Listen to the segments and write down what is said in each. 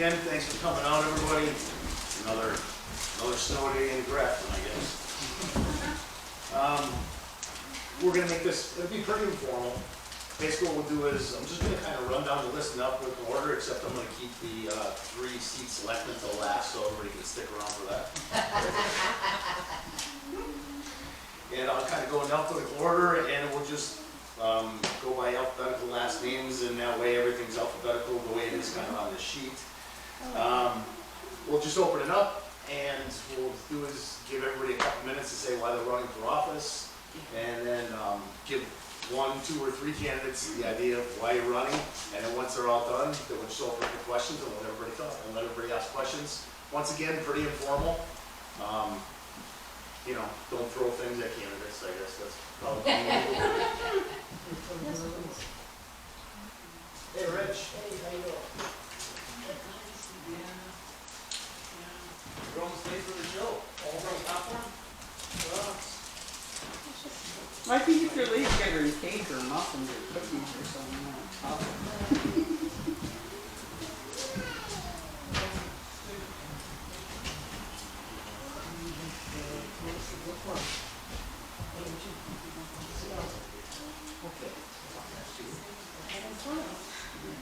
again, thanks for coming out, everybody. Another snow day in Grafton, I guess. We're gonna make this, it'll be pretty informal. Basically what we'll do is, I'm just gonna kind of run down the list in alphabetical order, except I'm gonna keep the 3 seats selected until last, so everybody can stick around for that. And I'll kind of go in alphabetical order, and we'll just go by alphabetical last names, and that way everything's alphabetical the way it is kind of on this sheet. We'll just open it up, and what we'll do is give everybody a couple minutes to say why they're running for office, and then give 1, 2, or 3 candidates the idea of why you're running, and then once they're all done, then we'll just open up the questions and let everybody talk, and let everybody ask questions. Once again, pretty informal. You know, don't throw things at candidates, I guess that's probably Hey, Rich. Hey, how you doing? You're on the stage for the show. All from popcorn? Might be if you're late, get her in cake or muffins or cookies or something.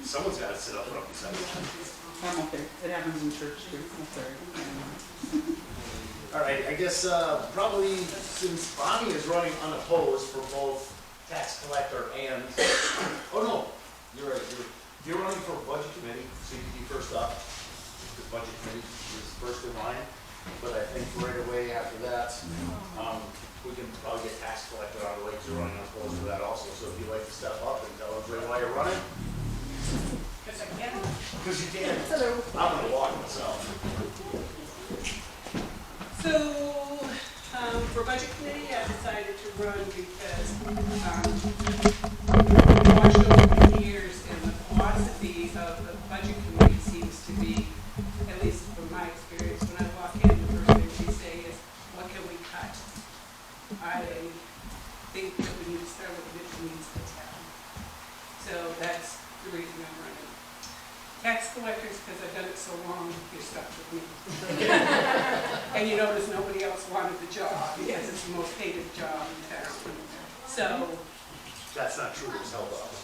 Someone's got to sit up front beside me. I'm okay. It happens in church too. I'm sorry. All right, I guess probably since Bonnie is running unopposed for both tax collector and, oh no, you're right, you're running for budget committee, so you can be first up. The budget committee is first in line, but I think right away after that, we can probably get tax collector out of the way because you're running unopposed for that also. So if you'd like to step up and tell everybody why you're running. Because I can. Because you can. Hello. I'm going to walk myself. So, for budget committee, I decided to run because I watched over the years, and the philosophy of the budget committee seems to be, at least from my experience, when I walk in, the first thing they say is, what can we cut? I think that we need to start with which needs the town. So that's the reason I'm running. Tax collectors, because I've done it so long, you're stuck with me. And you notice nobody else wanted the job because it's the most hated job in town. So. That's not true, it's held up.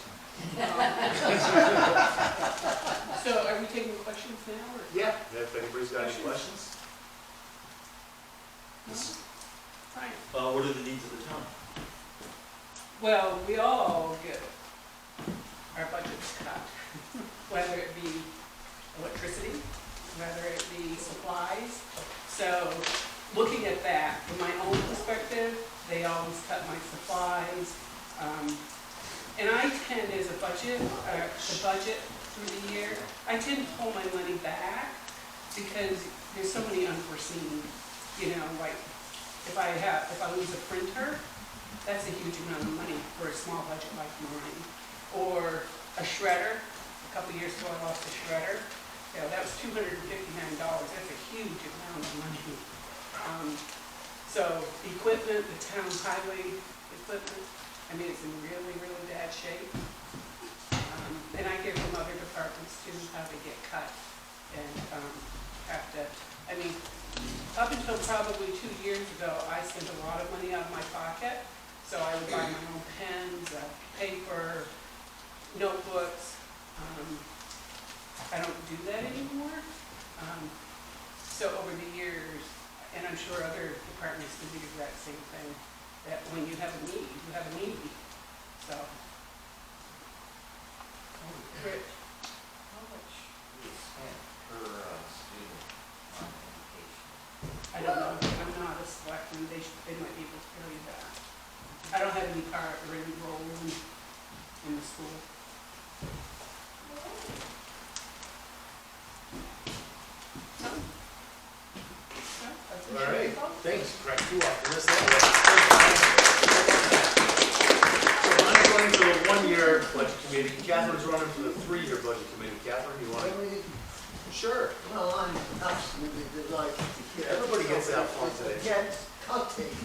So are we taking questions now? Or? Yeah, if anybody's got any questions. No? Fine. What are the needs of the town? Well, we all get our budgets cut, whether it be electricity, whether it be supplies. So looking at that from my own perspective, they always cut my supplies. And I tend, as a budget, the budget through the year, I tend to pull my money back because there's so many unforeseen, you know, like if I lose a printer, that's a huge amount of money for a small budget like mine. Or a shredder. A couple years ago I lost a shredder. You know, that was $259. That's a huge amount of money. So equipment, the town highway equipment, I mean, it's in really, really bad shape. And I hear from other departments too how they get cut and have to, I mean, up until probably 2 years ago, I spent a lot of money out of my pocket. So I would buy my own pens, paper, notebooks. I don't do that anymore. So over the years, and I'm sure other departments do the exact same thing, that when you have a need, you have a need. So. Rich. How much is spent per student on education? I don't know. I'm not a selectman. They might be able to tell you that. I don't have any part or any role in the school. All right, thanks. Crack you off the list. So I'm running for the 1-year budget committee. Catherine's running for the 3-year budget committee. Catherine, you want to? Sure. Well, I'm absolutely delighted to hear. Everybody gets that fun today. Against cutting.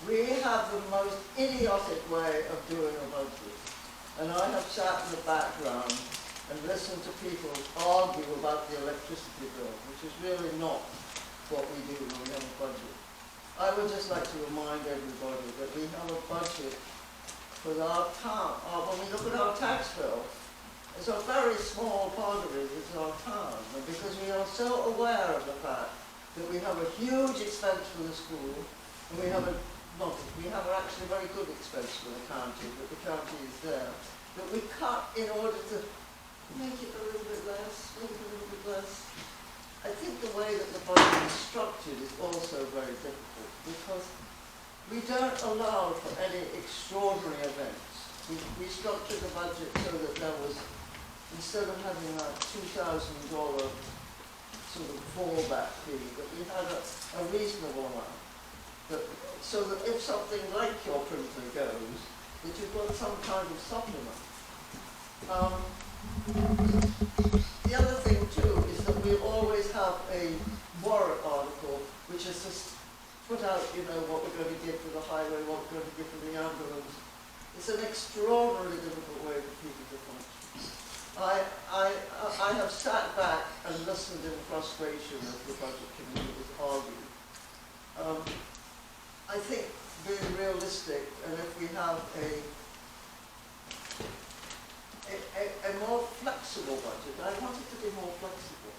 We have the most idiotic way of doing a budget. And I have sat in the background and listen to people argue about the electricity bill, which is really not what we do when we have a budget. I would just like to remind everybody that we have a budget for our town. When we look at our tax bill, it's a very small part of it is our town, and because we are so aware of the fact that we have a huge expense for the school, and we have actually a very good expense for the county, but the county is there, that we cut in order to make it a little bit less, make it a little bit less. I think the way that the budget is structured is also very difficult, because we don't allow for any extraordinary events. We structured the budget so that there was, instead of having that $2,000 sort of fallback fee, that we had a reasonable amount. So that if something like your printer goes, that you've got some kind of supplement. The other thing too is that we always have a warrant article which is just put out, what we're going to give for the highway, what we're going to give for the ambulance. It's an extraordinarily difficult way for people to function. I have sat back and listened in frustration as the budget committee was argued. I think being realistic, and if we have a more flexible budget, I want it to be more flexible.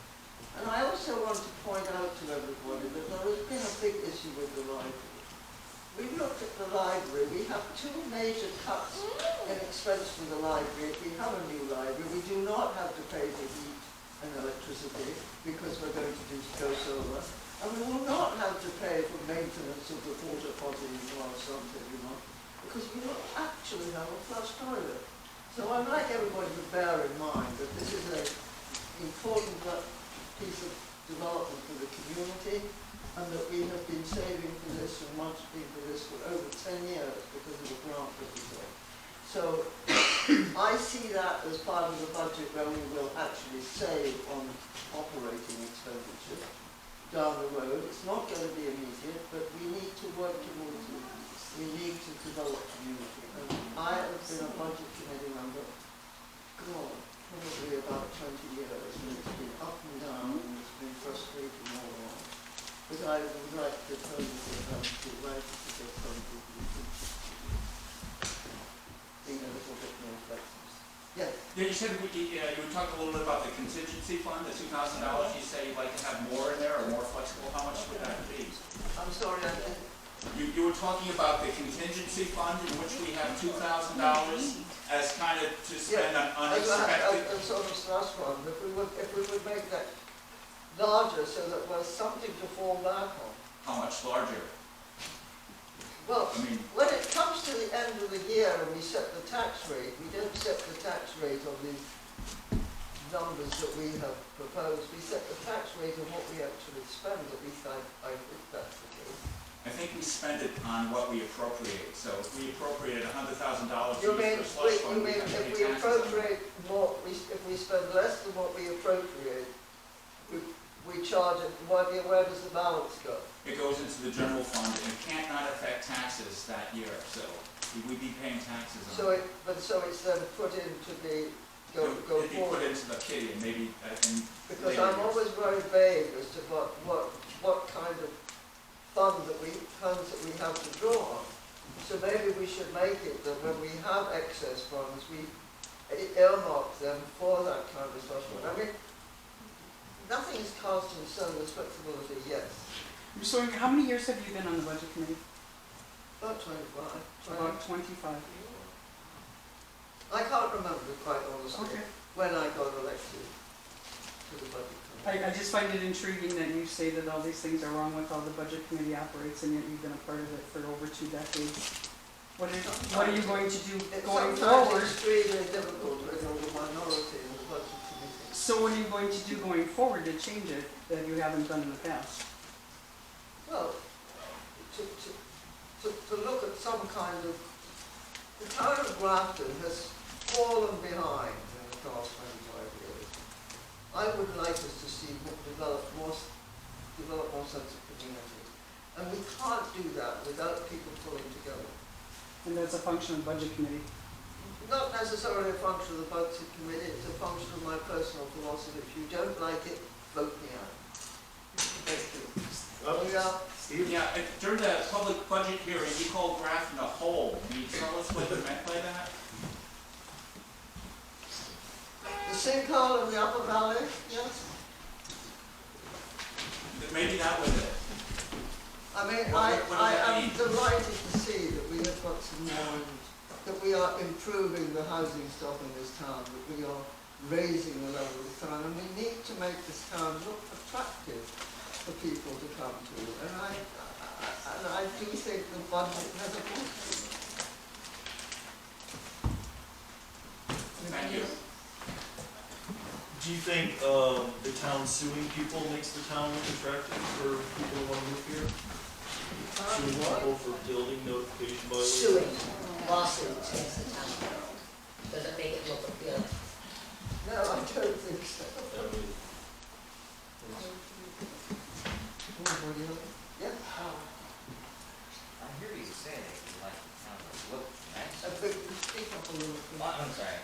And I also want to point out to everybody that there has been a big issue with the library. We looked at the library, we have two major cuts in expense for the library. If we have a new library, we do not have to pay for heat and electricity because we're going to go solar. And we will not have to pay for maintenance of the porta potties or something, because we will actually have a flush toilet. So I'd like everybody to bear in mind that this is an important piece of development for the community, and that we have been saving for this and budgeting for this for over 10 years because of the grant that we got. So I see that as part of the budget where we will actually save on operating expenditure down the road. It's not going to be immediate, but we need to work towards it. We need to develop community. And I have been a budget committee member, probably about 20 years, and it's been up and down, and it's been frustrating all along. But I would like to tell you that I'm delighted to get some people being a little bit more flexible. Yes? Yeah, you said you would talk a little bit about the contingency fund, the $2,000. You say you'd like to have more in there or more flexible. How much would that be? I'm sorry, I didn't. You were talking about the contingency fund in which we have $2,000 as kind of to spend on unexpected. And sort of slush fund, if we would make that larger so that there's something to fall back on. How much larger? Well, I mean, when it comes to the end of the year and we set the tax rate, we don't set the tax rate on the numbers that we have proposed. We set the tax rate on what we actually spend. At least I think that's the case. I think we spend it on what we appropriate. So if we appropriated $100,000 You mean, for slush fund, we have to if pay we taxes on it. appropriate more, if we spend less than what we appropriate, we charge it, where does the balance go? It goes into the general fund, and it can't not affect taxes that year, so we'd be paying taxes on So it. so it's then put into the, go It'd be put forward. into the kitty, and maybe, in Because later I'm years. always very vague as to what kind of funds that we have to draw on. So maybe we should make it that when we have excess funds, we earmark them for that kind of stuff. I mean, nothing is cast in stone. There's flexibility, yes. So how many years have you been on the budget committee? About 25. About 25. I can't remember, quite honestly, Okay. when I got elected to the budget committee. I just find it intriguing that you say that all these things are wrong with how the budget committee operates, and yet you've been a part of it for over 2 decades. What are you going to do It's going sometimes forward? extremely difficult when you're the minority in the budget committee. So what are you going to do going forward to change it that you haven't done in the past? Well, to look at some kind of, the town of Grafton has fallen behind in the past 25 years. I would like us to see develop more sense of community. And we can't do that without people pulling together. And that's a function of the budget committee. Not necessarily a function of the budget committee, it's a function of my personal philosophy. If you don't like it, vote me out. Thank you. Steve? Yeah, during the public budget hearing, you called Grafton a hole. Can you tell us what you meant by that? The sinkhole in the upper valley, yes? Maybe that was it. I mean, What does I that am mean? delighted to see that we have got some more, that we are improving the housing stock in this town, that we are raising the level of the town, and we need to make this town look attractive for people to come to. And I do think the budget has a point. Thank you. Do you think the town suing people makes the town look attractive for people who want to move here? Suing people for building notification violations? Suing, lawsuits against the town. Does it make it look appealing? No, I don't think so. I mean, Anybody else? Yeah? I hear you say that you like the town to look nice. Speak up a little bit. Well, I'm sorry.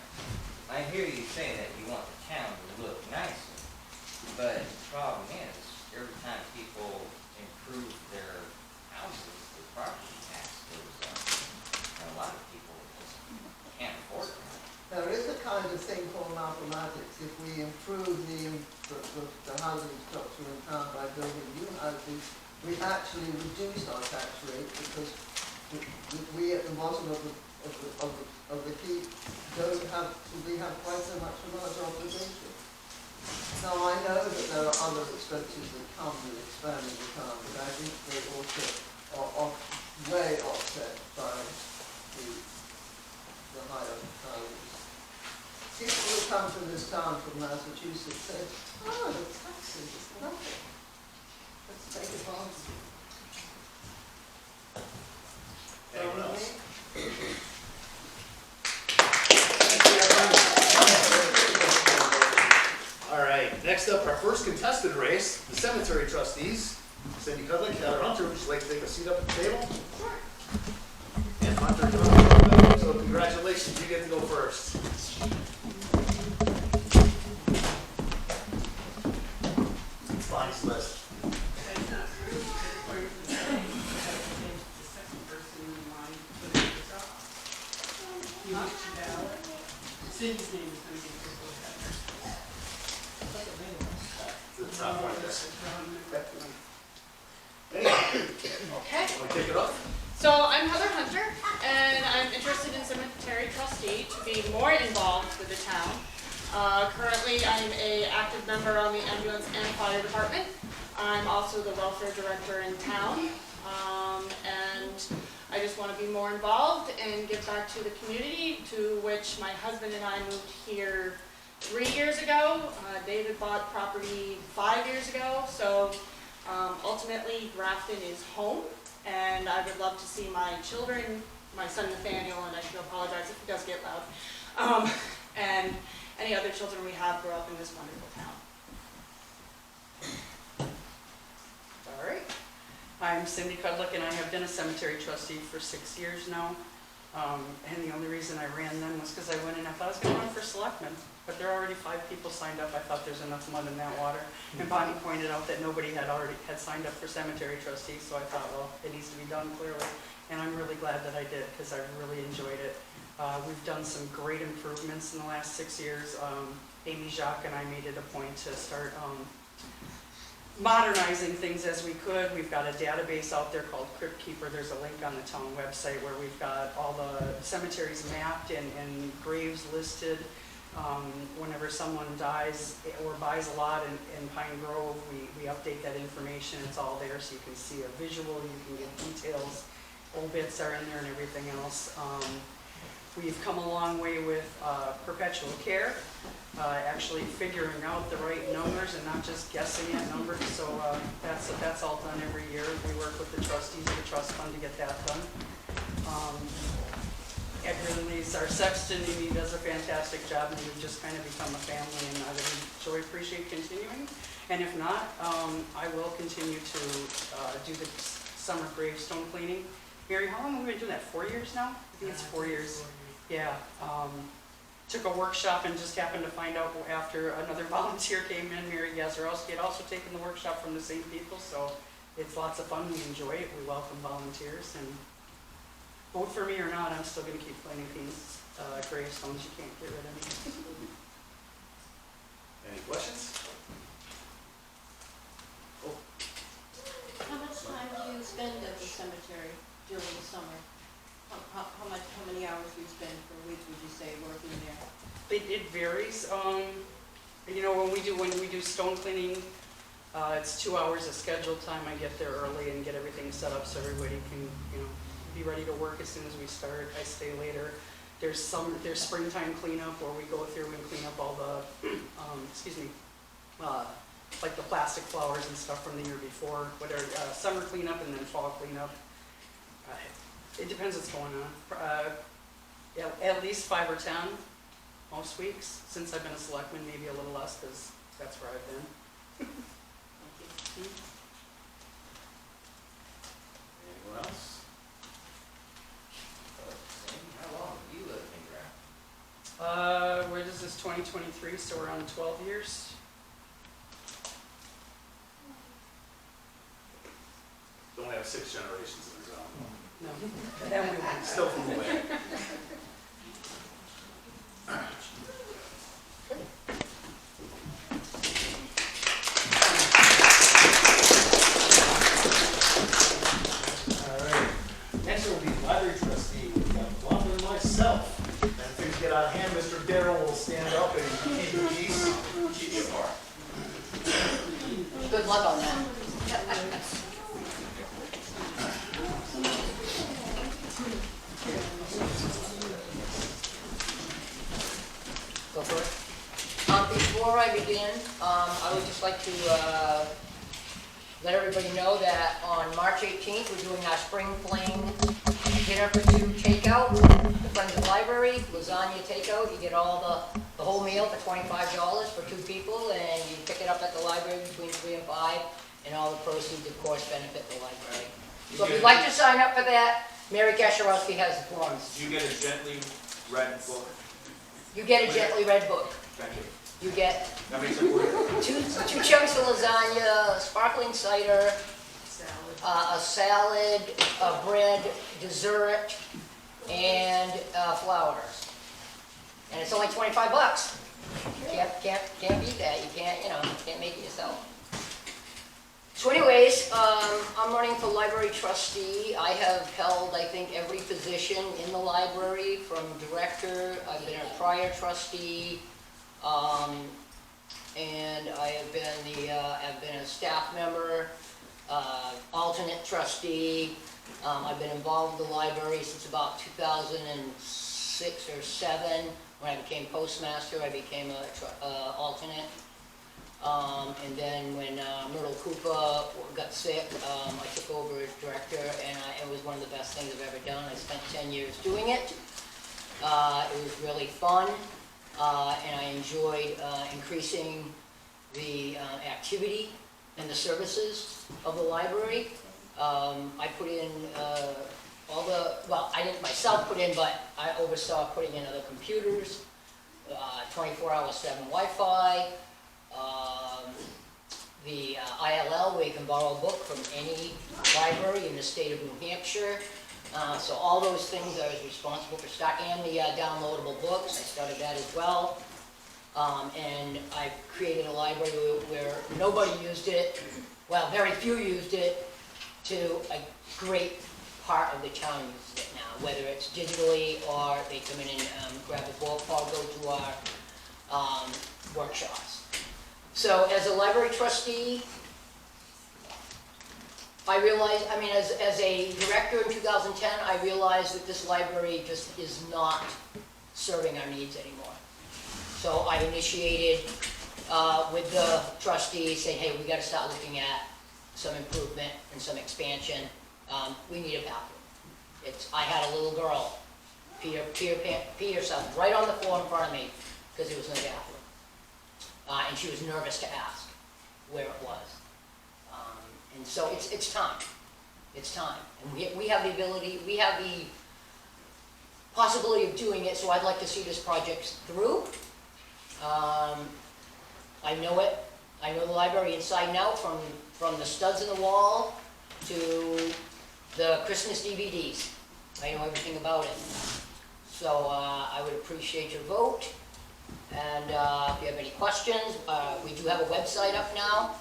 I hear you say that you want the town to look nicer, but the problem is, every time people improve their houses, the property tax goes up. And a lot of people just can't afford it. There is a kind of thing called mathematics. If we improve the housing structure in town by building new houses, we actually reduce our tax rate because we at the bottom of the heap we have quite so much of larger obligation. Now I know that there are other expenses that come with expanding the town, but I think they also are way offset by the higher values. People who come to this town from Massachusetts say, oh, the taxes is nothing. Let's take advantage. Anyone else? All right, next up, our first contested race, the cemetery trustees. Cindy Cudlick, Heather Hunter, would you like to take a seat up at the table? And Hunter, so congratulations, you get to go first. Bonnie's list. Cindy's name is going to be before The top one there. that. Anyway, Okay, want to kick it off? so I'm Heather Hunter, and I'm interested in cemetery trustee to be more involved with the town. Currently, I'm an active member on the ambulance and fire department. I'm also the welfare director in town, and I just want to be more involved and give back to the community, to which my husband and I moved here 3 years ago. David bought property 5 years ago, so ultimately Grafton is home, and I would love to see my children, my son Nathaniel, and I should apologize if he does get loud, and any other children we have grow up in this wonderful town. All right. I'm Cindy Cudlick, and I have been a cemetery trustee for 6 years now. And the only reason I ran them was because I went in, I thought I was going to run for selectman, but there are already 5 people signed up. I thought there's enough mud in that water. And Bonnie pointed out that nobody had signed up for cemetery trustee, so I thought, well, it needs to be done clearly. And I'm really glad that I did, because I really enjoyed it. We've done some great improvements in the last 6 years. Amy Jacques and I made it a point to start modernizing things as we could. We've got a database out there called Crypt Keeper. There's a link on the town website where we've got all the cemeteries mapped and graves listed. Whenever someone dies or buys a lot in Pine Grove, we update that information. It's all there so you can see a visual, you can get details. Obits are in there and everything else. We've come a long way with perpetual care, actually figuring out the right numbers and not just guessing at numbers. So that's all done every year. We work with the trustees of the trust fund to get that done. Edgar Lee's our sexton, and he does a fantastic job, and we've just kind of become a family, and I would appreciate continuing. And if not, I will continue to do the summer gravestone cleaning. Mary, how long have we been doing that? 4 years now? I think it's 4 years. Yeah, took a workshop and just happened to find out after another volunteer came in, Mary Gazarovski had also taken the workshop from the same people, so it's lots of fun, we enjoy it, we welcome volunteers, and vote for me or not, I'm still gonna keep planting these gravestones, you can't get rid of me. Any questions? How much time do you spend at the cemetery during the summer? How many hours do you spend per week, would you say, working there? It varies, you know, when we do stone cleaning, it's 2 hours of scheduled time, I get there early and get everything set up so everybody can, you know, be ready to work as soon as we start, I stay later. There's springtime cleanup where we go through and clean up all the, like the plastic flowers and stuff from the year before, whatever, summer cleanup and then fall cleanup. It depends what's going on. Yeah, at least 5 or 10 most weeks. Since I've been a selectman, maybe a little less because that's where I've been. Anyone else? Sandy, how long have you lived in Grafton? Where does this 2023, so around 12 years? Don't have 6 generations in the zone. No, and we won't. Still from the way. Alright, next will be library trustee. We've got Blunder and myself. And if things get out of hand, Mr. Darrell will stand up and keep the peace. Keep you apart. Good luck on that. Go for it. Before I begin, I would just like to let everybody know that on March 18th, we're doing our spring fling dinner for 2 takeout. The Friends of the Library, lasagna takeout. You get all the whole meal for $25 for 2 people, and you pick it up at the library between 3 and 5, and all the proceeds, of course, benefit the library. So if you'd like to sign up for that, Mary Gazarovski has the forms. Do you get a gently read book? You get a gently read book. Thank you. You get That makes it worth it. 2 chunks of lasagna, sparkling cider, a salad, a bread, dessert, and flowers. And it's only 25 bucks. Can't beat that. You can't make it yourself. So anyways, I'm running for library trustee. I have held, I think, every position in the library, from director. I've been a prior trustee, and I have been a staff member, alternate trustee. I've been involved with the library since about 2006 or 7. When I became postmaster, I became a alternate. And then when Myrtle Cooper got sick, I took over as director, and it was one of the best things I've ever done. I spent 10 years doing it. It was really fun, and I enjoyed increasing the activity and the services of the library. I put in I didn't myself put in, but I oversaw putting in other computers, 24/7 Wi-Fi, the ILL, where you can borrow a book from any library in the state of New Hampshire. So all those things I was responsible for starting, and the downloadable books, I started that as well. And I created a library where nobody used it, well, very few used it, to a great part of the town uses it now, whether it's digitally or they come in and grab a book or go to our workshops. So as a library trustee, I realized, as a director in 2010, I realized that this library just is not serving our needs anymore. So I initiated with the trustees saying, hey, we got to start looking at some improvement and some expansion. We need a bathroom. I had a little girl pee herself right on the floor in front of me because there was no bathroom. And she was nervous to ask where it was. And so it's time. It's time. And we have the ability, we have the possibility of doing it, so I'd like to see this project through. I know it, I know the library inside and out, from the studs in the wall to the Christmas DVDs. I know everything about it. So I would appreciate your vote. And if you have any questions, we do have a website up now,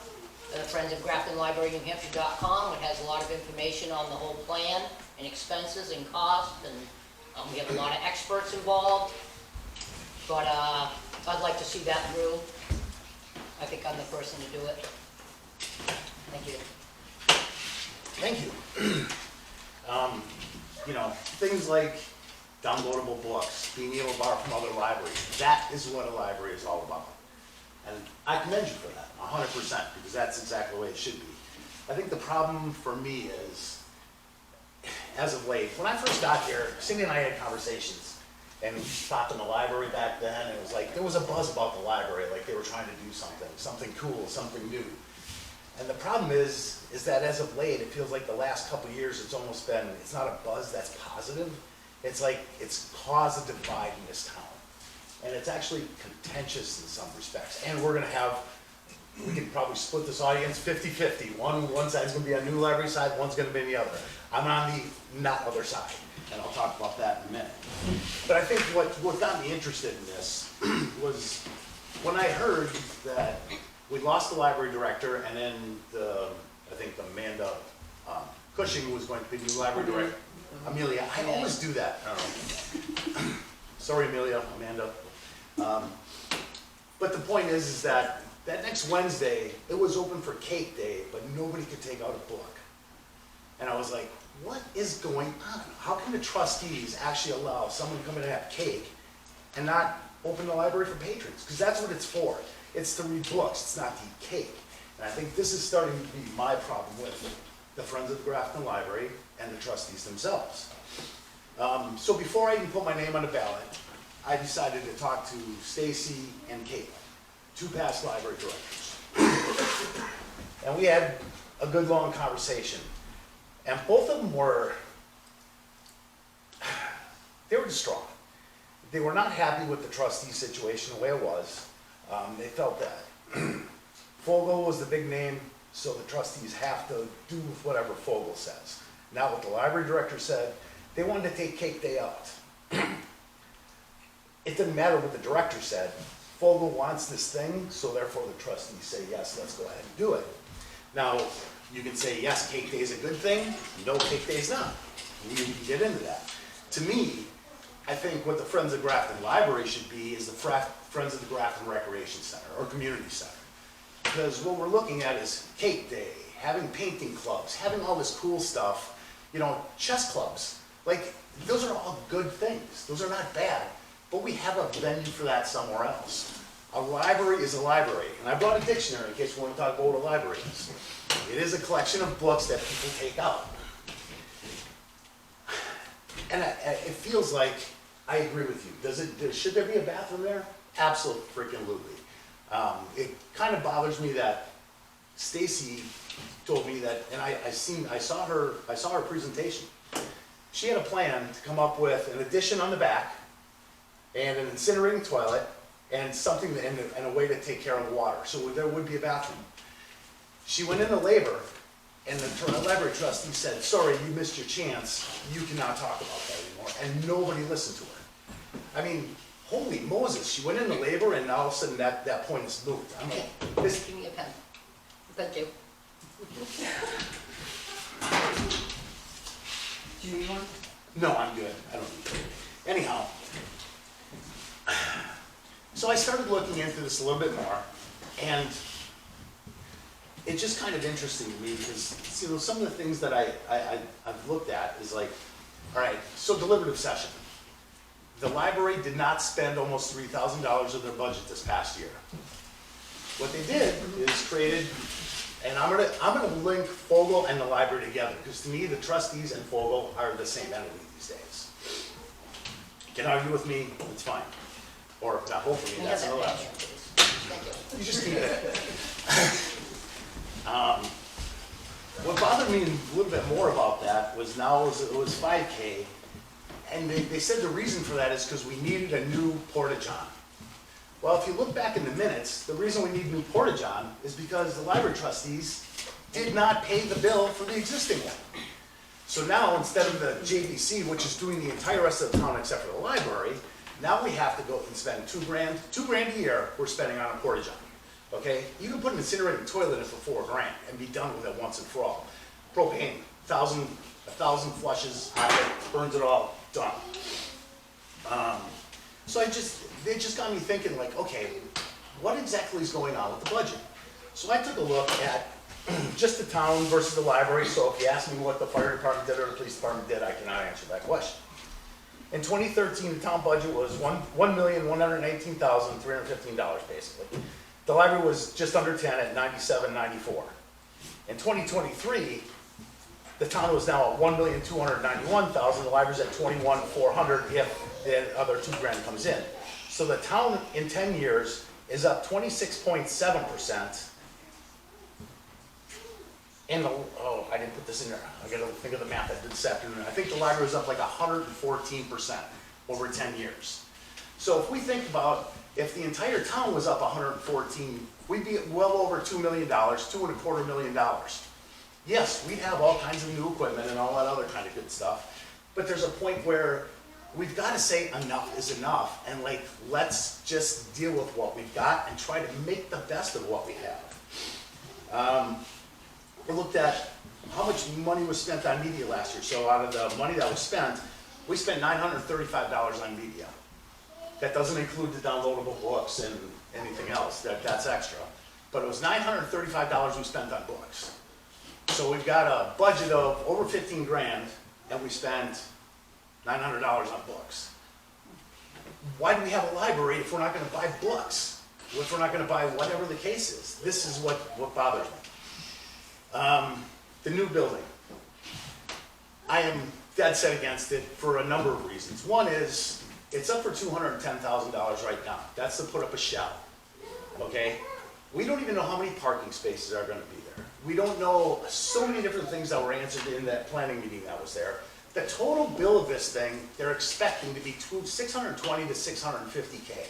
Friends of Grafton Library, New Hampshire.com. It has a lot of information on the whole plan and expenses and costs, and we have a lot of experts involved. But I'd like to see that through. I think I'm the person to do it. Thank you. Thank you. You know, things like downloadable books, being able to borrow from other libraries, that is what a library is all about. And I commend you for that, 100%, because that's exactly the way it should be. I think the problem for me is, as of late, when I first got here, Cindy and I had conversations, and we stopped in the library back then, and it was like, there was a buzz about the library, like they were trying to do something cool, something new. And the problem is that as of late, it feels like the last couple of years, it's almost been, it's not a buzz that's positive. It's like, it's caused a divide in this town. And it's actually contentious in some respects. And we're gonna have, we can probably split this audience 50-50. One side's gonna be on New Library side, one's gonna be on the other. I'm on the not other side, and I'll talk about that in a minute. But I think what got me interested in this was when I heard that we lost the library director, and then I think Amanda Cushing was going to be the new library director. Amelia, I always do that. Sorry, Amelia, Amanda. But the point is that next Wednesday, it was open for cake day, but nobody could take out a book. And I was like, what is going on? How can the trustees actually allow someone to come in and have cake and not open the library for patrons? Because that's what it's for. It's to read books, it's not to eat cake. And I think this is starting to be my problem with the Friends of the Grafton Library and the trustees themselves. So before I even put my name on the ballot, I decided to talk to Stacy and Kate, two past library directors. And we had a good long conversation. And both of them were distraught. They were not happy with the trustee situation the way it was. They felt that Fogel was the big name, so the trustees have to do whatever Fogel says. Now what the library director said, they wanted to take cake day out. It didn't matter what the director said. Fogel wants this thing, so therefore the trustees say, yes, let's go ahead and do it. Now, you can say, yes, cake day is a good thing. No, cake day is not. We can get into that. To me, I think what the Friends of Grafton Library should be is the Friends of the Grafton Recreation Center or Community Center. Because what we're looking at is cake day, having painting clubs, having all this cool stuff, you know, chess clubs. Like, those are all good things. Those are not bad. But we have a venue for that somewhere else. A library is a library. And I brought a dictionary in case you want to talk about what a library is. It is a collection of books that people take out. And it feels like I agree with you. Should there be a bathroom there? Absolutely freaking lootly. It kind of bothers me that Stacy told me that, and I saw her presentation. She had a plan to come up with an addition on the back and an incinerating toilet and something and a way to take care of the water. So there would be a bathroom. She went into labor, and the library trustee said, sorry, you missed your chance. You cannot talk about that anymore. And nobody listened to her. I mean, holy Moses, she went into labor, and all of a sudden that point is moot. I'm like, this. Give me a pen. Thank you. Do you need one? No, I'm good. I don't need it. Anyhow, so I started looking into this a little bit more, and it's just kind of interesting to me because, you know, some of the things that I've looked at is like, all right, so deliberative session. The library did not spend almost $3,000 of their budget this past year. What they did is created, and I'm gonna link Fogel and the library together because to me the trustees and Fogel are the same entity these days. You can argue with me, it's fine. Or not hopefully, that's another option. Thank you. You just need it. What bothered me a little bit more about that was now it was 5K, And they said the reason for that is because we needed a new porta-john. Well, if you look back in the minutes, the reason we need a new porta-john is because the library trustees did not pay the bill for the existing one. So now, instead of the JBC, which is doing the entire rest of the town except for the library, now we have to go and spend $2,000 a year we're spending on a porta-john. Okay? You can put an incinerating toilet in for $4,000 and be done with it once and for all. Propane, 1,000 flushes out of it, burns it all, done. So it just got me thinking, like, okay, what exactly is going on with the budget? So I took a look at just the town versus the library. So if you ask me what the fire department did or the police department did, I cannot answer that question. In 2013, the town budget was $1,118,315 basically. The library was just under 10 at $97,94. In 2023, the town was now at $1,291,000. The library's at $21,400 if the other $2,000 comes in. So the town in 10 years is up 26.7%. And I didn't put this in there. I gotta think of the math I did this afternoon. I think the library was up like 114% over 10 years. So if we think about if the entire town was up 114, we'd be at well over $2 million, $2.25 million. Yes, we'd have all kinds of new equipment and all that other kind of good stuff. But there's a point where we've got to say enough is enough, and like, let's just deal with what we've got and try to make the best of what we have. We looked at how much money was spent on media last year. So out of the money that was spent, we spent $935 on media. That doesn't include the downloadable books and anything else, that's extra. But it was $935 we spent on books. So we've got a budget of over $15,000 and we spent $900 on books. Why do we have a library if we're not gonna buy books? If we're not gonna buy whatever the case is? This is what bothers me. The new building. I am dead set against it for a number of reasons. One is, it's up for $210,000 right now. That's to put up a shell, okay? We don't even know how many parking spaces are gonna be there. We don't know so many different things that were answered in that planning meeting that was there. The total bill of this thing, they're expecting to be $620,000 to $650K.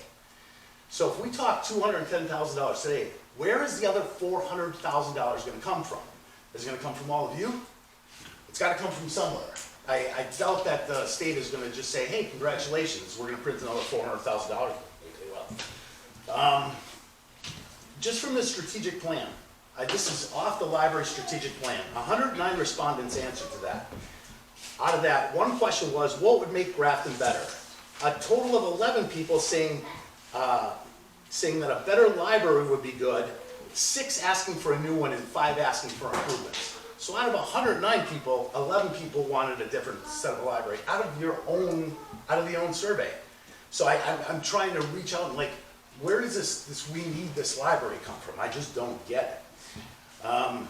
So if we talk $210,000 today, where is the other $400,000 gonna come from? Is it gonna come from all of you? It's gotta come from somewhere. I doubt that the state is gonna just say, hey, congratulations, we're gonna print another $400,000. Just from the strategic plan, this is off the library strategic plan. 109 respondents answered to that. Out of that, one question was, what would make Grafton better? A total of 11 people saying that a better library would be good, 6 asking for a new one, and 5 asking for improvements. So out of 109 people, 11 people wanted a different set of library out of the own survey. So I'm trying to reach out and like, where does this we need this library come from? I just don't get it. I'll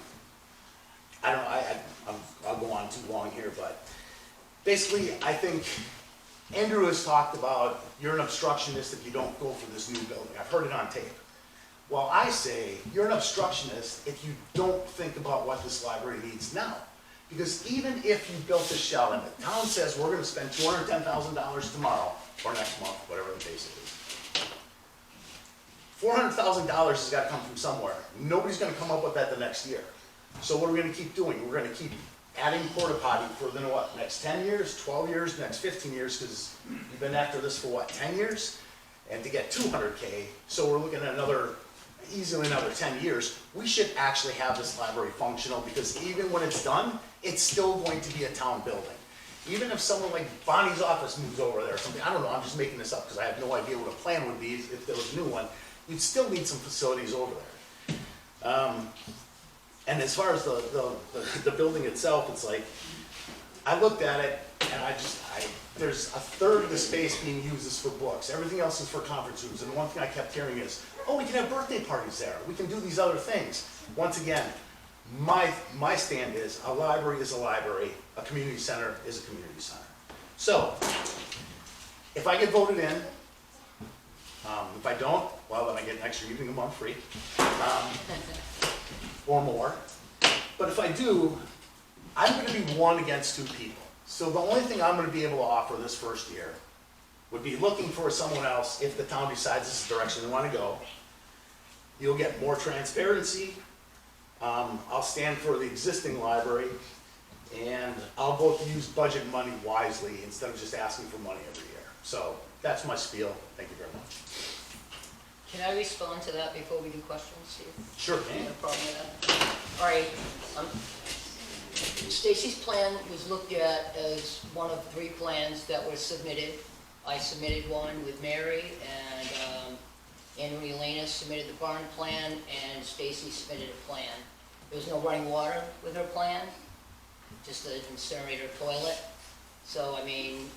go on too long here, but basically, I think Andrew has talked about you're an obstructionist if you don't go for this new building. I've heard it on tape. Well, I say you're an obstructionist if you don't think about what this library needs now. Because even if you built this shell and the town says we're going to spend $210,000 tomorrow or next month, whatever the case is, $400,000 has got to come from somewhere. Nobody's going to come up with that the next year. So what are we going to keep doing? We're going to keep adding porta potty for the next 10 years, 12 years, next 15 years, because you've been after this for 10 years? And to get $200K, so we're looking at easily another 10 years, we should actually have this library functional, because even when it's done, it's still going to be a town building. Even if someone like Bonnie's office moves over there or something, I don't know, I'm just making this up because I have no idea what a plan would be if there was a new one, you'd still need some facilities over there. And as far as the building itself, it's like, I looked at it and there's a third of the space being used is for books. Everything else is for conference rooms. And one thing I kept hearing is, oh, we can have birthday parties there. We can do these other things. Once again, my stand is a library is a library. A community center is a community center. So, if I get voted in, if I don't, well, then I get an extra evening a month free. Or more. But if I do, I'm going to be one against 2 people. So the only thing I'm gonna be able to offer this first year would be looking for someone else if the town decides this is the direction they wanna go. You'll get more transparency. I'll stand for the existing library, and I'll both use budget money wisely instead of just asking for money every year. So that's my spiel. Thank you very much. Can I respond to that before we do questions, Steve? Sure. No problem with that. All right, Stacy's plan was looked at as one of 3 plans that were submitted. I submitted one with Mary, and Andrew Elena submitted the barn plan, and Stacy submitted a plan. There was no running water with her plan, just an incinerator toilet. So, I mean,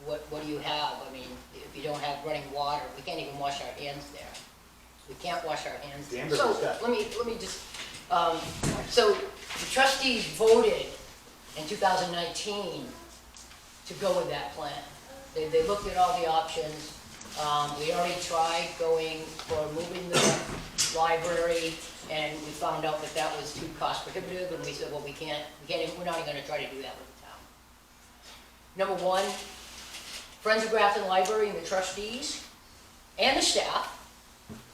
what do you have? I mean, if you don't have running water, we can't even wash our hands there. We can't wash our hands there. Danbury's So, got- let me just, so the trustees voted in 2019 to go with that plan. They looked at all the options. We already tried going for moving the library, and we found out that that was too cost prohibitive, and we said, well, we're not even gonna try to do that with the town. Number one, Friends of Grafton Library and the trustees and the staff,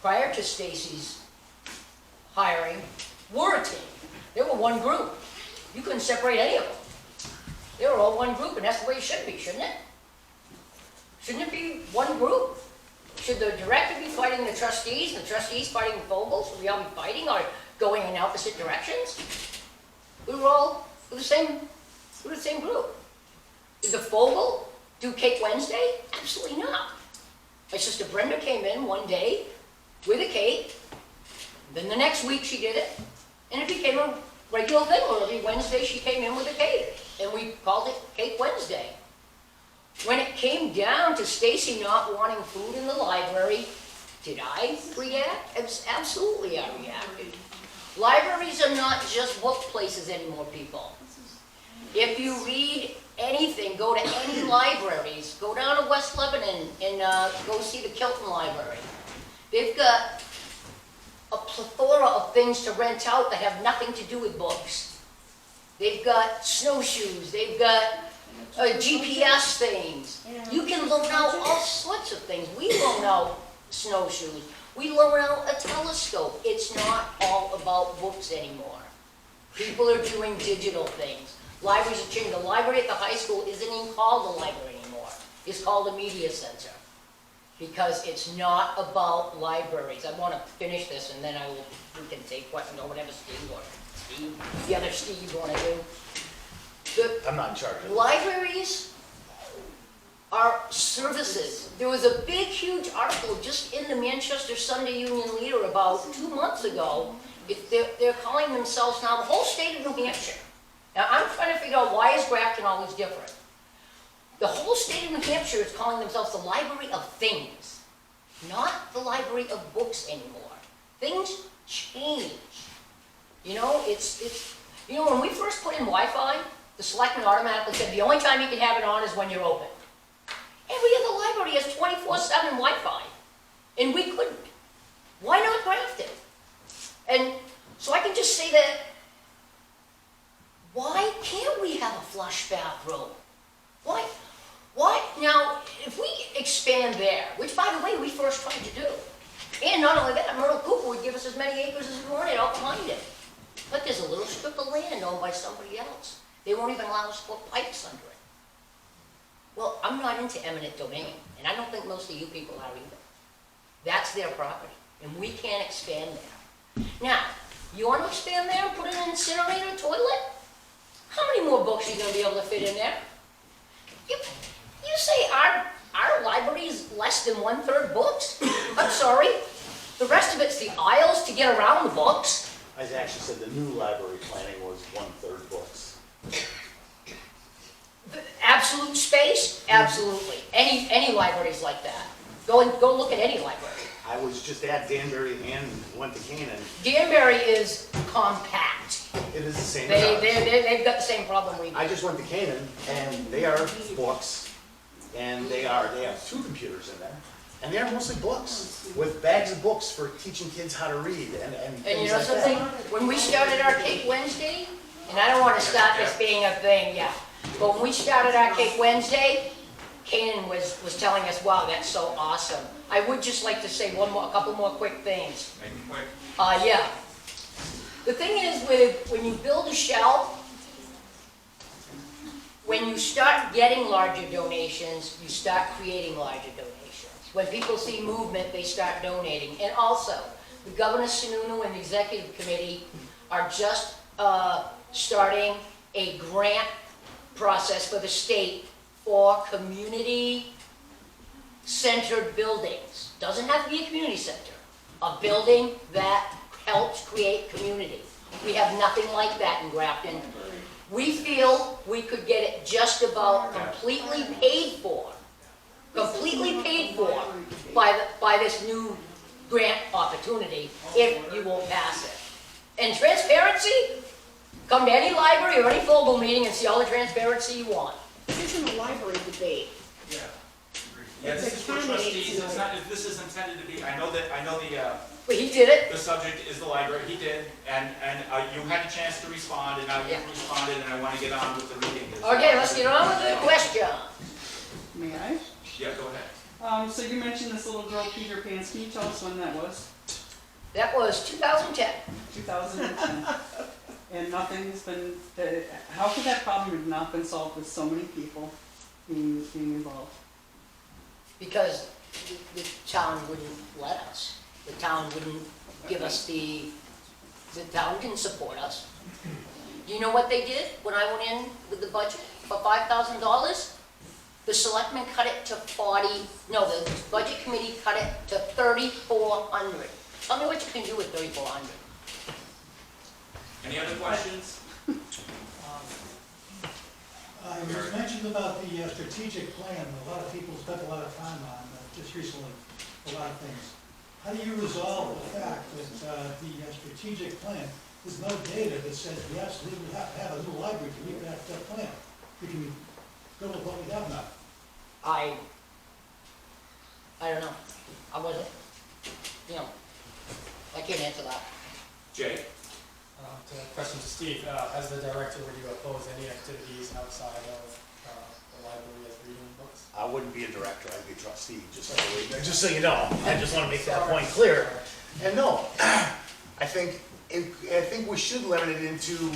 prior to Stacy's hiring, were a team. They were one group. You couldn't separate any of them. They were all one group, and that's the way it should be, shouldn't it? Shouldn't it be one group? Should the director be fighting the trustees, and the trustees fighting the Vogels? Should we all be fighting or going in opposite directions? We were the same group. Did the Vogel do Cake Wednesday? Absolutely not. My sister Brenda came in one day with a cake, then the next week she did it, and it became a regular thing where every Wednesday she came in with a cake, and we called it Cake Wednesday. When it came down to Stacy not wanting food in the library, did I react? Absolutely I reacted. Libraries are not just book places anymore, people. If you read anything, go to any libraries, go down to West Lebanon and go see the Kilton Library. They've got a plethora of things to rent out that have nothing to do with books. They've got snowshoes, they've got GPS things. You can loan out all sorts of things. We loan out snowshoes. We loan out a telescope. It's not all about books anymore. People are doing digital things. Libraries are changing. The library at the high school isn't even called the library anymore. It's called a media center. Because it's not about libraries. I want to finish this, and then we can take questions or whatever the other Steve you want to do. I'm not in charge of it. Libraries are services. There was a big, huge article just in the Manchester Sunday Union Leader about 2 months ago. They're calling themselves now the whole state of New Hampshire. Now, I'm trying to figure out why is Grafton always different. The whole state of New Hampshire is calling themselves the Library of Things, not the Library of Books anymore. Things change. You know, when we first put in Wi-Fi, the selectmen automatically said the only time you can have it on is when you're open. Every other library has 24/7 Wi-Fi, and we couldn't. Why not Grafton? And so I can just say that, why can't we have a flush bathroom? Why? Now, if we expand there, which by the way, we first tried to do, and not only that, Myrtle Cooper would give us as many acres as we wanted out behind it. But there's a little strip of land owned by somebody else. They won't even allow us to put pipes under it. Well, I'm not into eminent domain, and I don't think most of you people are either. That's their property, and we can't expand there. Now, you want to expand there and put in an incinerator toilet? How many more books are you going to be able to fit in there? You say our library is less than 1/3 books? I'm sorry. The rest of it's the aisles to get around the books. I actually said the new library planning was 1/3 books. The absolute space? Absolutely. Any libraries like that. Go look at any library. I was just at Danbury and went to Canaan. Danbury is compact. It is the same as ours. They've got the same problem we do. I just went to Canaan, and they are books, and they have 2 computers in there, and they are mostly books, with bags of books for teaching kids how to read and And you things know like something? that. When we started our Cake Wednesday, and I don't want to stop this being a thing, yeah. But when we started our Cake Wednesday, Kanan was telling us, wow, that's so awesome. I would just like to say a couple more quick things. Make it quick. Yeah. The thing is when you build a shell, when you start getting larger donations, you start creating larger donations. When people see movement, they start donating. And also, the Governor Sununu and the Executive Committee are just starting a grant process for the state for community-centered buildings. Doesn't have to be a community center. A building that helps create community. We have nothing like that in Grafton. We feel we could get it just about completely paid for by this new grant opportunity if you will pass it. And transparency, come to any library or any Fogel meeting and see all the transparency you want. This isn't a library debate. Yeah. Yeah, this is for trustees, it's not, this is intended to be, I know But he did it. the subject is the library, he did, and you had a chance to respond, and now you've responded, and I want to get on with the reading. Okay, let's get on with the question. May I? Yeah, go ahead. So you mentioned this little girl, Peter Pans. Can you tell us when that was? That was 2010. 2010. And nothing's been, how could that problem have not been solved with so many people being involved? Because the town wouldn't let us. The town wouldn't give us the town didn't support us. Do you know what they did when I went in with the budget for $5,000? The selectmen cut it to the budget committee cut it to 3,400. Tell me what you can do with 3,400. Any other questions? It was mentioned about the strategic plan. A lot of people spent a lot of time on just recently, a lot of things. How do you resolve the fact that the strategic plan, there's no data that says we absolutely have to have a new library to meet that plan? We can go with what we have now. I don't know. I wasn't, I can't answer that. Jay? Question to Steve, as the director, would you oppose any activities outside of the library as reading books? I wouldn't be a director, I'd be a trustee, just so you know. I just want to make that point clear. And no, I think we should limit it into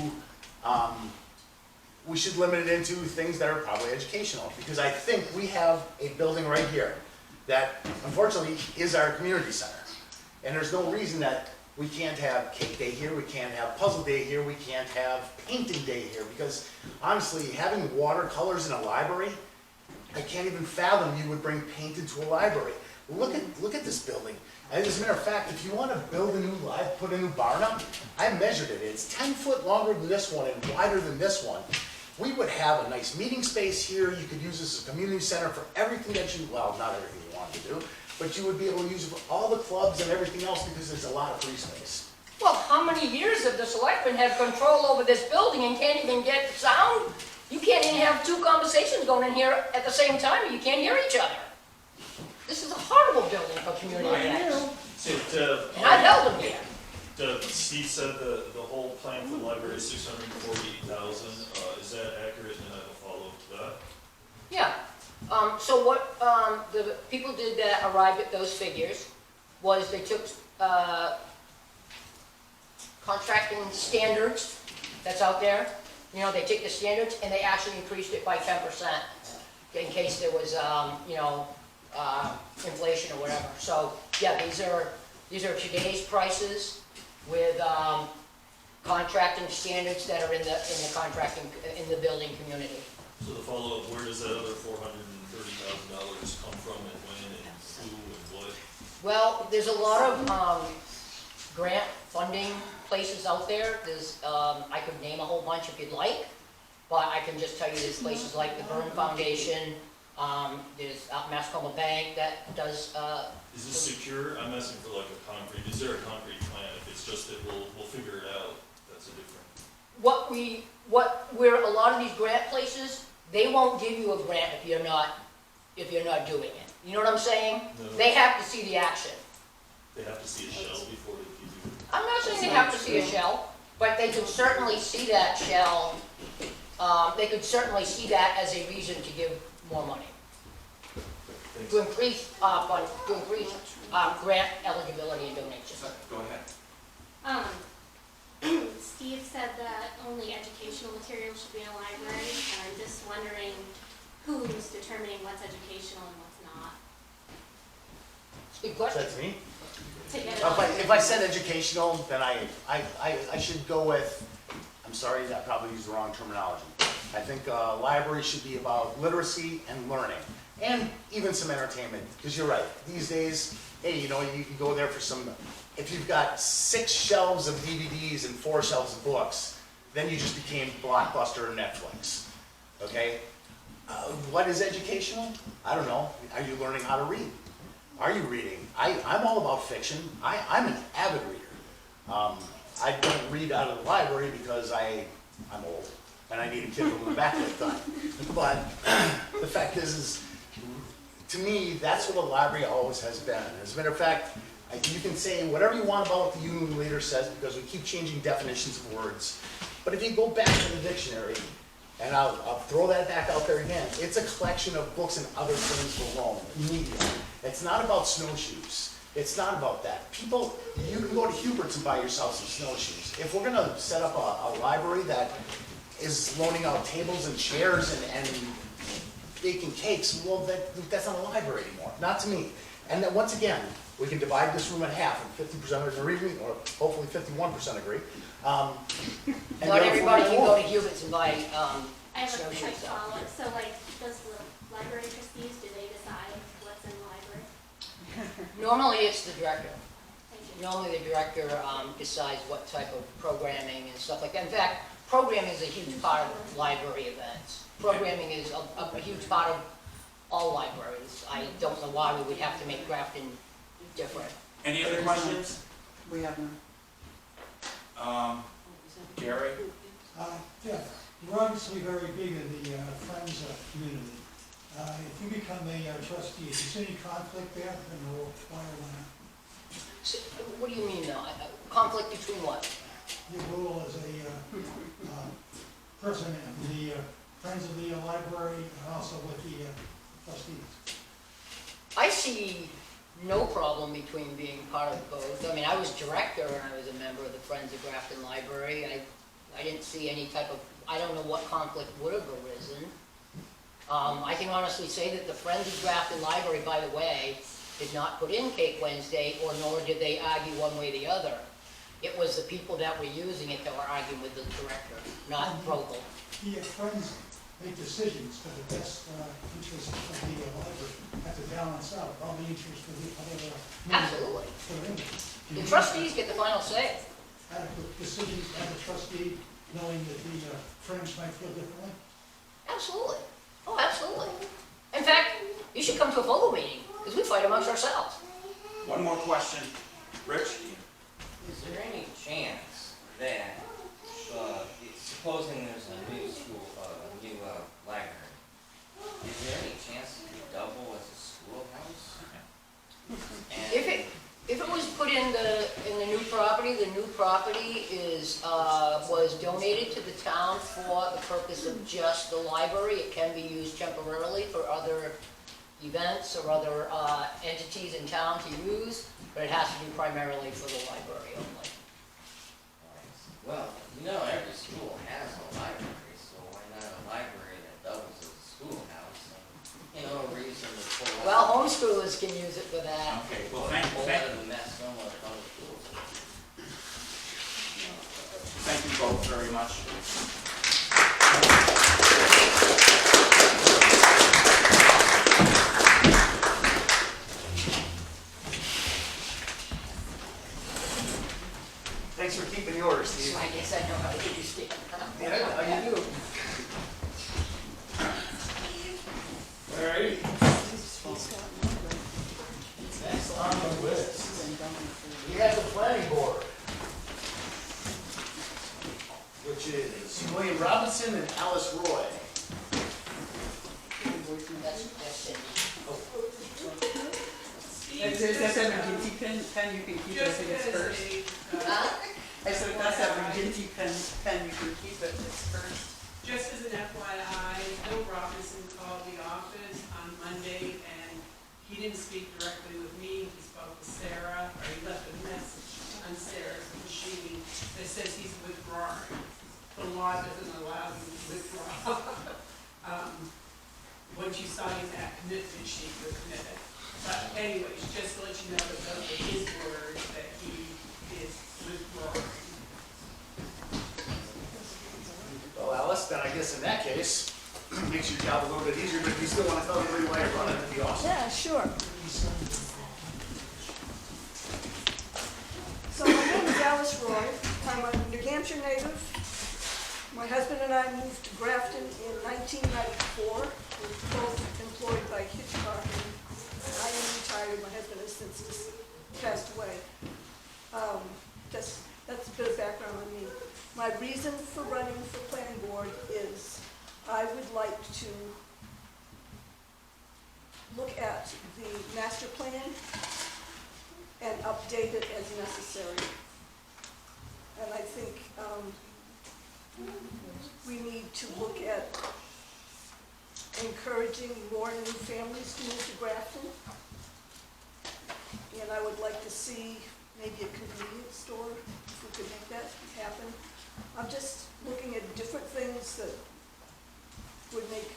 things that are probably educational, because I think we have a building right here that unfortunately is our community center. And there's no reason that we can't have cake day here, we can't have puzzle day here, we can't have painting day here, because honestly, having watercolors in a library, I can't even fathom you would bring paint into a library. Look at this building. And as a matter of fact, if you want to build a new put a new barn up, I measured it. It's 10 foot longer than this one and wider than this one. We would have a nice meeting space here. You could use this as a community center for everything that well, not everything you want to do, but you would be able to use it for all the clubs and everything else because there's a lot of free space. Well, how many years have the selectmen had control over this building and can't even get sound? You can't even have two conversations going in here at the same time, and you can't hear each other. This is a horrible building for community events. And I held them here. Steve said the whole plan for the library is $648,000. Is that accurate? And I have a follow-up to that. Yeah. So what the people did that arrived at those figures was they took contracting standards that's out there. They take the standards and they actually increased it by 10% in case there was, inflation or whatever. So yeah, these are today's prices with contracting standards that are in the building community. So the follow-up, where does that other $430,000 come from, and when, and who, and what? Well, there's a lot of grant funding places out there. There's, I could name a whole bunch if you'd like, but I can just tell you there's places like the Byrne Foundation, there's Mascoma Bank that does. Is this secure? I'm asking for like a concrete, is there a concrete plan? If it's just that we'll figure it out, that's a different. Where a lot of these grant places, they won't give you a grant if you're not doing it. You know what I'm saying? No. They have to see the action. They have to see a shell before they give you. I'm not saying they have to see a shell, but they can certainly see that shell they could certainly see that as a reason to give more money. To increase, grant eligibility and donations. Go ahead. Steve said that only educational material should be in a library, and I'm just wondering who's determining what's educational and what's not. Good question. That's me? To get it If I said educational, then I should go with, I'm sorry, I probably used the wrong terminology. I think library should be about literacy and learning, and even some entertainment, because you're right, these days, hey, you know, you can go there for some, if you've got 6 shelves of DVDs and 4 shelves of books, then you just became Blockbuster or Netflix, okay? What is educational? I don't know. Are you learning how to read? Are you reading? I'm all about fiction. I'm an avid reader. I don't read out of the library because I'm old and I need a Kindle in the back of the time. But the fact is, to me, that's what a library always has been. As a matter of fact, you can say whatever you want about what the union leader says because we keep changing definitions of words. But if you go back to the dictionary, and I'll throw that back out there again, it's a collection of books and other things alone, media. It's not about snowshoes. It's not about that. People, you can go to Hubert's and buy yourself some snowshoes. If we're gonna set up a library that is loaning out tables and chairs and baking cakes, well, that's not a library anymore, not to me. And then once again, we can divide this room in half, and 50% agree, or hopefully 51% agree. And Not everybody can go to Hubert's and buy, I have a quick snowshoes. follow-up. So like, does the library trustees, do they decide what's in the library? Normally, it's the director. Thank you. Normally, the director decides what type of programming and stuff like that. In fact, programming is a huge part of library events. Programming is a huge part of all libraries. I don't know why we would have to make Grafton different. Any other questions? We have none. Gary? Yeah, we're obviously very big in the Friends community. If you become a trustee, if you see any conflict there, then we'll fire one out. So, what do you mean now? Conflict between what? Your role as a president of the Friends of the Library and also with the trustees. I see no problem between being part of both. I mean, I was director and I was a member of the Friends of Grafton Library. I didn't see any type of, I don't know what conflict would have arisen. I can honestly say that the Friends of Grafton Library, by the way, did not put in Cake Wednesday, or nor did they argue one way or the other. It was the people that were using it that were arguing with the director, not Vogel. The Friends make decisions for the best interest of the library, have to balance out all the interests of the other Absolutely. members. The trustees get the final say. Adequate decisions as a trustee, knowing that the Friends might feel differently. Absolutely. Oh, absolutely. In fact, you should come to a Vogel meeting, because we fight amongst ourselves. One more question. Rich? Is there any chance that, supposing there's a new school, a new library, is there any chance it could double as a schoolhouse? And If it was put in the new property was donated to the town for the purpose of just the library. It can be used temporarily for other events or other entities in town to use, but it has to be primarily for the library only. well, you know, every school has a library, so why not a library that doubles as a schoolhouse? And, no reason to pull out. Well, homeschoolers can use it for that. Okay, well, Pull out of the mess some of the public schools. thank you both very much. Thanks for keeping the order, Steve. So I guess I know how to understand. Yeah, you do. All right. Next on the list, we have the planning board, which is William Robinson and Alice Roy. That's it. If that's a McGinty pen, you can keep it if it's first. I said if that's a McGinty pen, you can keep it if it's first. Just as an FYI, Bill Robinson called the office on Monday, and he didn't speak directly with me, he spoke with Sarah, or he left a message on Sarah's machine that says he's withdrawing. The law doesn't allow him to withdraw. Once you sign that commitment sheet, you're committed. But anyways, just to let you know that those are his words, that he is withdrawing. Well, Alice, then I guess in that case, makes your job a little bit easier, but if you still want to tell everybody why you're running, that'd be awesome. Yeah, sure. So my name is Alice Roy. I'm a New Hampshire native. My husband and I moved to Grafton in 1994. We were both employed by Hitchcock, and I am retired. My husband has since passed away. That's a bit of background on me. My reason for running for planning board is I would like to look at the master plan and update it as necessary. And I think we need to look at encouraging more new families to move to Grafton. And I would like to see maybe a convenience store, if we could make that happen. I'm just looking at different things that would make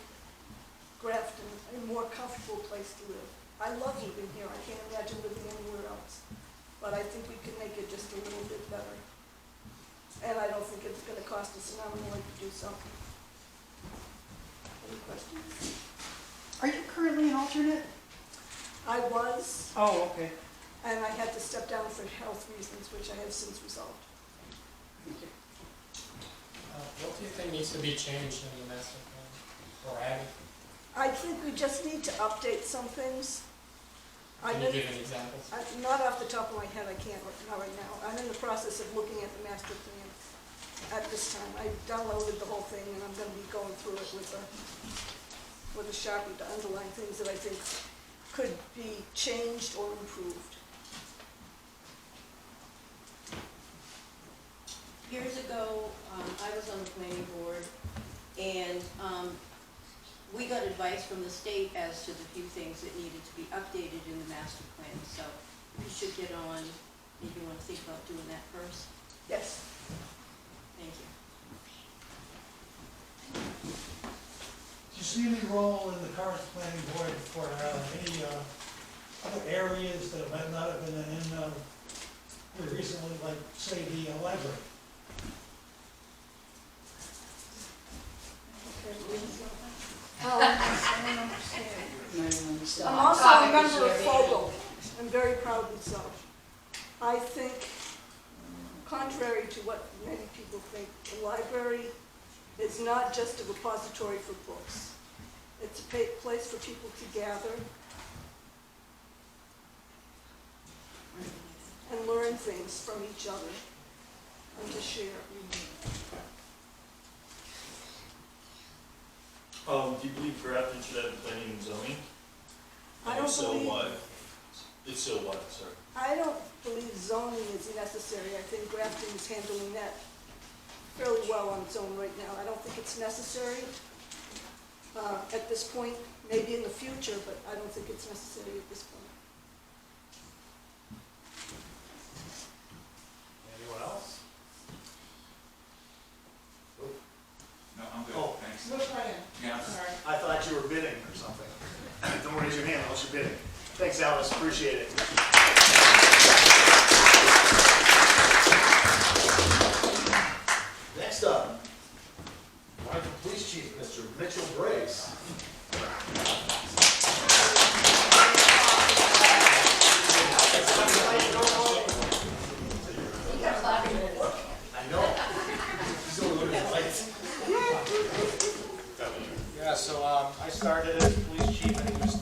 Grafton a more comfortable place to live. I love living here. I can't imagine living anywhere else. But I think we can make it just a little bit better. And I don't think it's going to cost us an arm and a leg to do so. Any questions? Are you currently an alternate? I was, Oh, okay. and I had to step down for health reasons, which I have since resolved. What do you think needs to be changed in the master plan or added? I think we just need to update some things. Can you give any examples? Not off the top of my head, I can't, not right now. I'm in the process of looking at the master plan at this time. I downloaded the whole thing, and I'm going to be going through it with a Sharpie to underline things that I think could be changed or improved. Years ago, I was on the planning board, and we got advice from the state as to the few things that needed to be updated in the master plan. So we should get on, maybe you want to think about doing that first. Yes. Thank you. Do you see any role in the current planning board for any other areas that might not have been in here recently, like, say, the library? I'm also a member of FOGO. I'm very proudly so. I think, contrary to what many people think, the library is not just a repository for books. It's a place for people to gather and learn things from each other and to share. Do you believe Grafton should have planning and zoning? I don't If so, believe- why? If so, why, sorry? I don't believe zoning is necessary. I think Grafton is handling that fairly well on its own right now. I don't think it's necessary at this point, maybe in the future, but I don't think it's necessary at this point. Anyone else? No, I'm good, Oh. thanks. Look right in. Yeah. Sorry. I thought you were bidding or something. Don't raise your hand unless you're bidding. Thanks, Alice, appreciate it. Next up, Grafton Police Chief, Mr. Mitchell Brace. I know. He's only looking at lights. Yeah, so I started as police chief, not as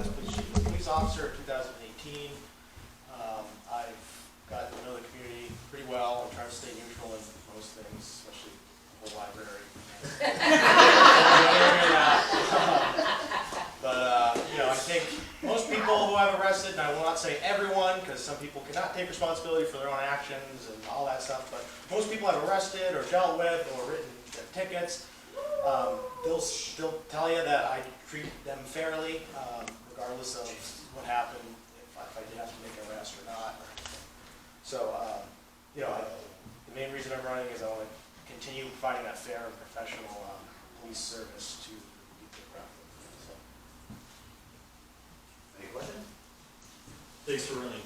police chief, but police officer in 2018. I've gotten to know the community pretty well. I try to stay neutral in most things, especially the whole library. I think most people who I've arrested, and I will not say everyone, because some people cannot take responsibility for their own actions and all that stuff, but most people I've arrested or dealt with or written tickets They'll tell you that I treat them fairly, regardless of what happened, if I did have to make an arrest or not. So, you know, the main reason I'm running is I want to continue providing that fair and professional police service to the people of Grafton. So. Any questions? Thanks for running.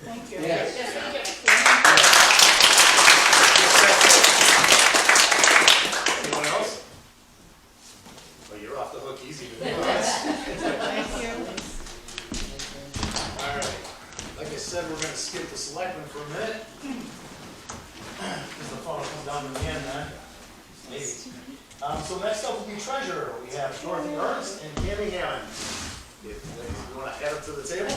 Thank you. Yes. Yes, thank you. Anyone else? Well, you're off the hook easy today. Thank you. All right. Like I said, we're gonna skip the selectmen for a minute. Because the phone will come down to the end then. Maybe. So next up will be treasurer. We have Dorothy Ernst and Tammy Hammond. If you want to head up to the table.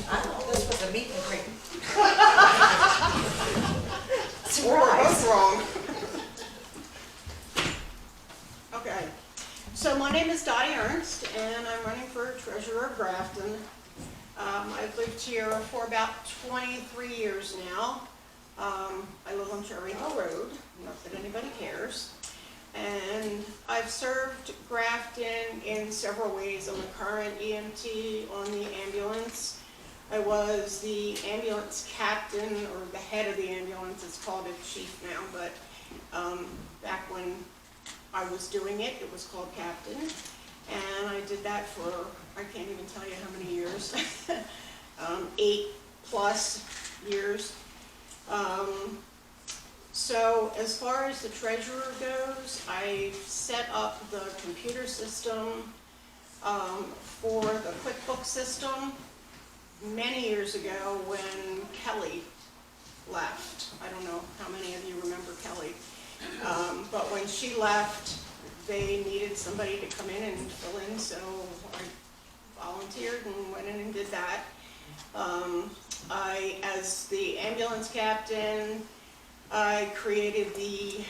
I thought this was a meet and greet. We're both wrong. Okay, so my name is Dottie Ernst, and I'm running for treasurer of Grafton. I've lived here for about 23 years now. I live on Cherry Hill Road, not that anybody cares. And I've served Grafton in several ways. I'm a current EMT on the ambulance. I was the ambulance captain, or the head of the ambulance. It's called a chief now, but back when I was doing it, it was called captain. And I did that for, I can't even tell you how many years, 8+ years. So as far as the treasurer goes, I set up the computer system for the QuickBooks system many years ago when Kelly left. I don't know how many of you remember Kelly. But when she left, they needed somebody to come in and fill in, so I volunteered and went in and did that. As the ambulance captain, I created the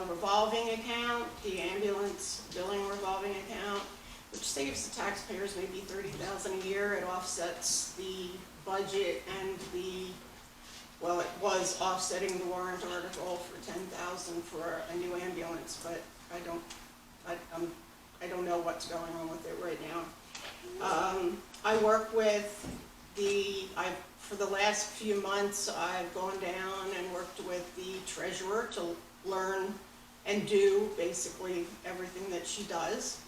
revolving account, the ambulance billing revolving account, which saves the taxpayers maybe $30,000 a year. It offsets the budget and well, it was offsetting the warrant article for $10,000 for a new ambulance, but I don't know what's going on with it right now. I work with for the last few months, I've gone down and worked with the treasurer to learn and do basically everything that she does,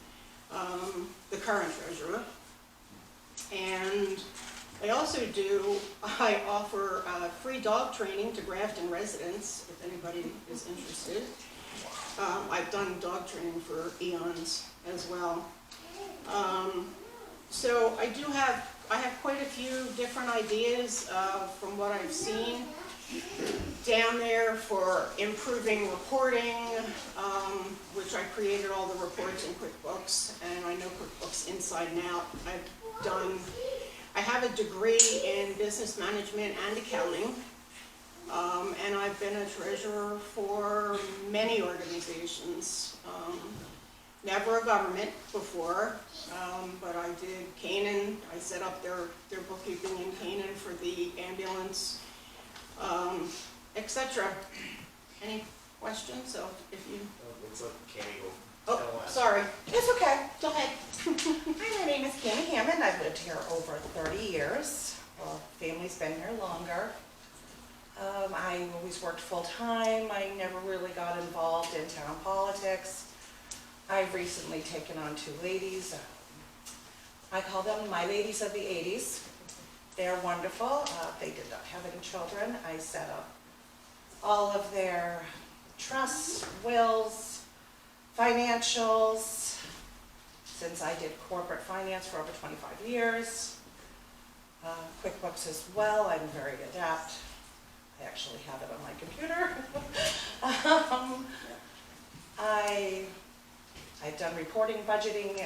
the current treasurer. And I offer free dog training to Grafton residents, if anybody is interested. I've done dog training for eons as well. So I have quite a few different ideas from what I've seen down there for improving reporting, which I created all the reports in QuickBooks, and I know QuickBooks inside and out. I have a degree in business management and accounting, and I've been a treasurer for many organizations. Never a government before, but I did Canaan. I set up their bookkeeping in Canaan for the ambulance, etc. Any questions? So if you... It's a cameo. Oh, sorry. It's okay. Go ahead. Hi, my name is Tammy Hammond. I've lived here over 30 years. Well, family's been here longer. I always worked full-time. I never really got involved in town politics. I've recently taken on 2 ladies. I call them my ladies of the 80s. They're wonderful. They did not have any children. I set up all of their trusts, wills, financials, since I did corporate finance for over 25 years. QuickBooks as well, I'm very adept. I actually have it on my computer. I've done reporting, budgeting.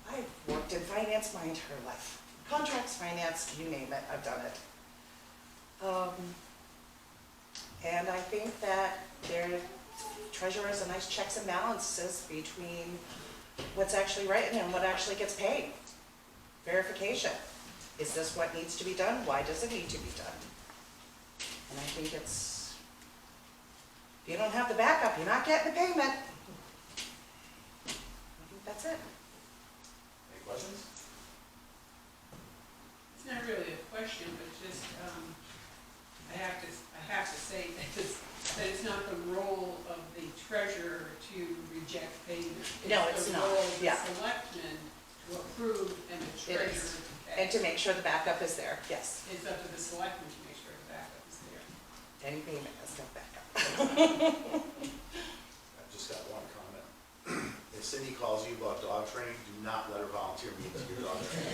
I've worked in finance my entire life. Contracts, finance, you name it, I've done it. And I think that treasurer has a nice checks and balances between what's actually written and what actually gets paid. Verification. Is this what needs to be done? Why does it need to be done? And I think it's, if you don't have the backup, you're not getting the payment. I think that's it. Any questions? It's not really a question, but just, I have to say that it's not the role of the treasurer to reject payment. No, it's not, yeah. the selectmen to approve and the It treasurer is. to pay. And to make sure the backup is there, yes. It's up to the selectmen to make sure the backup is there. Any payment has no backup. I've just got one comment. If Cindy calls you about dog training, do not let her volunteer me to your dog training.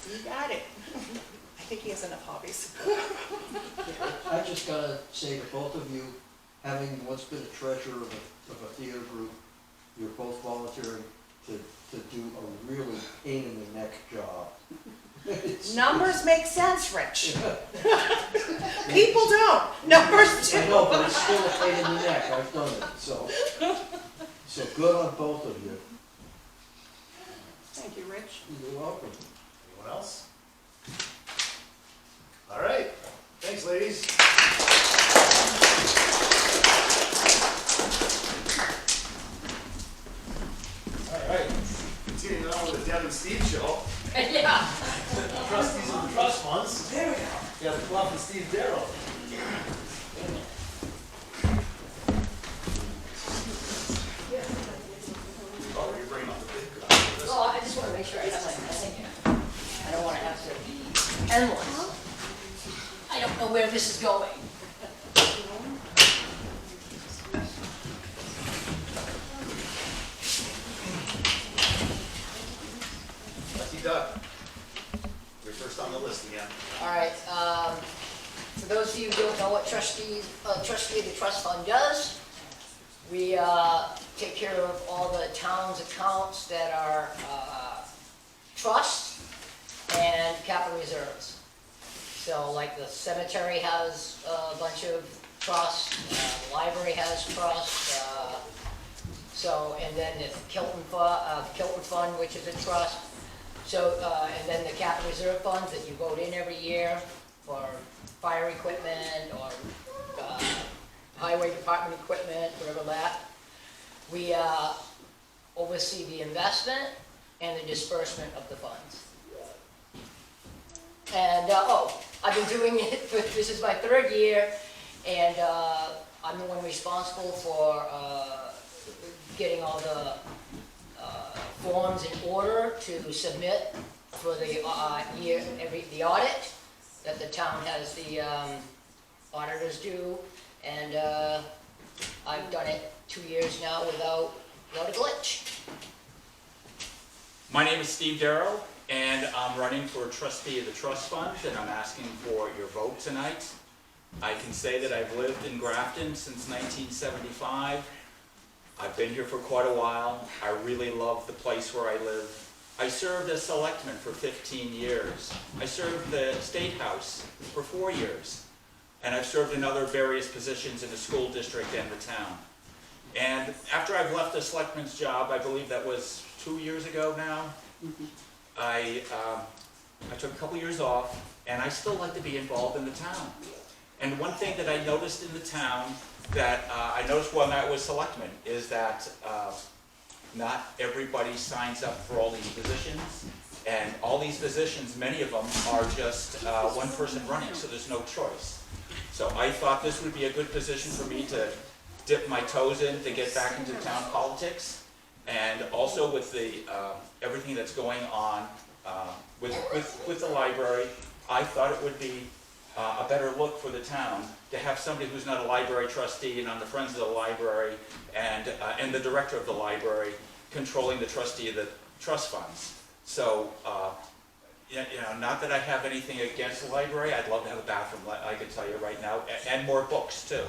You got it. I think he has enough hobbies. I just gotta say to both of you, having once been a treasurer of a theater group, you're both volunteering to do a really pain in the neck job. Numbers make sense, Rich. People don't. Numbers do. I know, but it's still a pain in the neck, I've done it, so good on both of you. Thank you, Rich. You're welcome. Anyone else? All right. Thanks, ladies. All right. Continuing on with the Deb and Steve show. Yeah. Trustees of the trust funds. There we go. Yeah, the Club and Steve Darrow. Oh, you're bringing up the big guy. Well, I just want to make sure I have my thing here. I don't want to have to be endless. I don't know where this is going. Lucky duck. You're first on the list again. All right, for those of you who don't know what trustee of the trust fund does, we take care of all the town's accounts that are trusts and capital reserves. So like the cemetery has a bunch of trusts, the library has trusts, and then the Kilton Fund, which is a trust. So, and then the capital reserve funds that you vote in every year for fire equipment or highway department equipment, whatever that. We oversee the investment and the disbursement of the funds. And, I've been doing it, this is my 3rd year, and I'm the one responsible for getting all the forms in order to submit for the the audit that the town has the auditors do, and I've done it 2 years now without a glitch. My name is Steve Darrow, and I'm running for trustee of the trust fund, and I'm asking for your vote tonight. I can say that I've lived in Grafton since 1975. I've been here for quite a while. I really love the place where I live. I served as selectman for 15 years. I served the State House for 4 years. And I've served in other various positions in the school district and the town. And after I've left the selectman's job, I believe that was 2 years ago now, I took a couple years off, and I still like to be involved in the town. And one thing that I noticed in the town that I noticed when I was selectman is that not everybody signs up for all these positions. And all these positions, many of them are just one person running, so there's no choice. So I thought this would be a good position for me to dip my toes in to get back into town politics. And also with the everything that's going on with the library, I thought it would be a better look for the town to have somebody who's not a library trustee and on the Friends of the Library and the director of the library controlling the trustee of the trust funds. So, not that I have anything against the library. I'd love to have a bathroom, I can tell you right now, and more books too.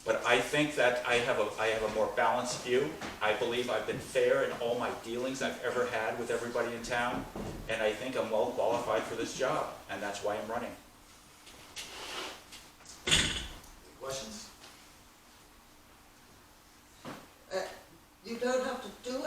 But I think that I have a more balanced view. I believe I've been fair in all my dealings I've ever had with everybody in town, and I think I'm well qualified for this job, and that's why I'm running. Questions? You don't have to do